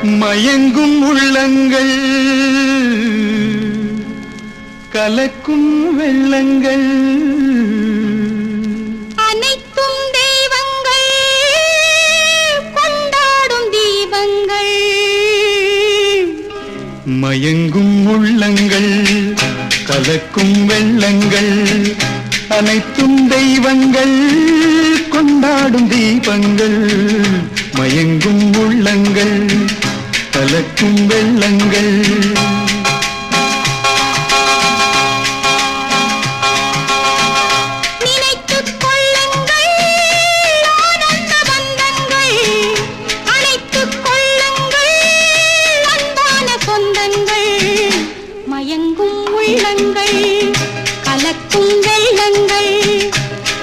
மயங்கும் உள்ளங்கள் கலக்கும் வெள்ளங்கள் அனைத்தும் தெய்வங்கள் கொண்டாடும் தீபங்கள். மயங்கும் உள்ளங்கள் கலக்கும் வெள்ளங்கள் அனைத்தும் தெய்வங்கள் கொண்டாடும் தீபங்கள். மயங்கும் உள்ளங்கள் கலக்கும் வெள்ளங்கள். நினைத்துக் கொள்ளுங்கள் ஆனந்த பந்தங்கள், அழைத்துக் கொள்ளுங்கள் அன்பான சொந்தங்கள். மயங்கும் உள்ளங்கள் கலக்கும் வெள்ளங்கள்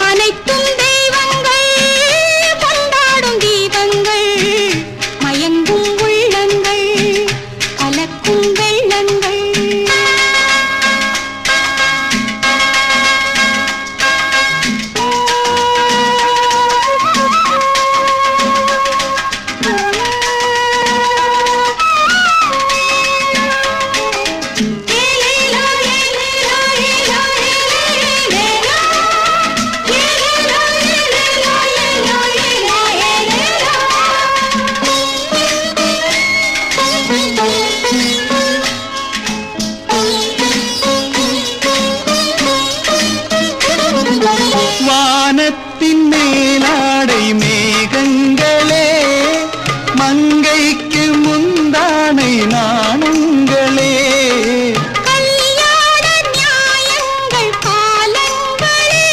அனைத்தும் தெய்வங்கள் கொண்டாடும் தீபங்கள். மயங்கும் உள்ளங்கள் கலக்கும் வெள்ளங்கள். வானத்தின் மேலாடை மேகங்களே, மங்கைக்கு முந்தானை நாணங்களே. கல்யாண நியாயங்கள் காலங்களே,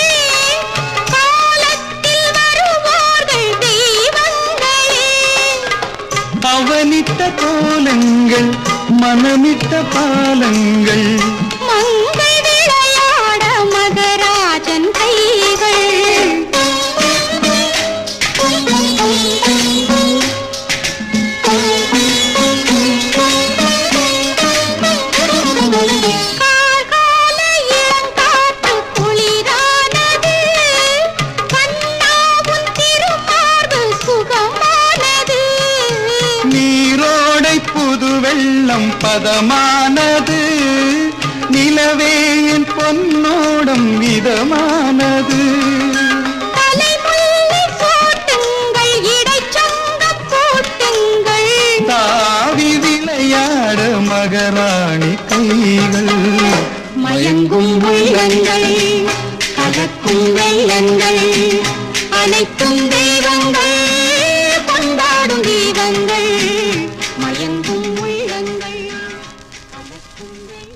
காலத்தில் வருவார்கள் தெய்வங்களே. அவனிட்ட கோலங்கள் மனமிட்ட பாலங்கள். மங்கை விளையாட மகராஜன் கைகள். கார்கால இளங்காற்று குளிரானது, கண்ணாவும் திருமார்பு சுகமானது. நீரோடை புது வெள்ளம் பதமானது, நிலவே என் பொன்னோடம் விதமானது. தலைமுல்லை போட்டுங்கள் இடைச்சங்கம் போட்டுங்கள். தாவி விளையாட மகராணி கைகள். மயங்கும் உள்ளங்கள் கலக்கும் வெள்ளங்கள் அனைத்தும் தெய்வங்கள் கொண்டாடும் தீபங்கள். மயங்கும் உள்ளங்கள் கலக்கும் வெள்ளங்கள்.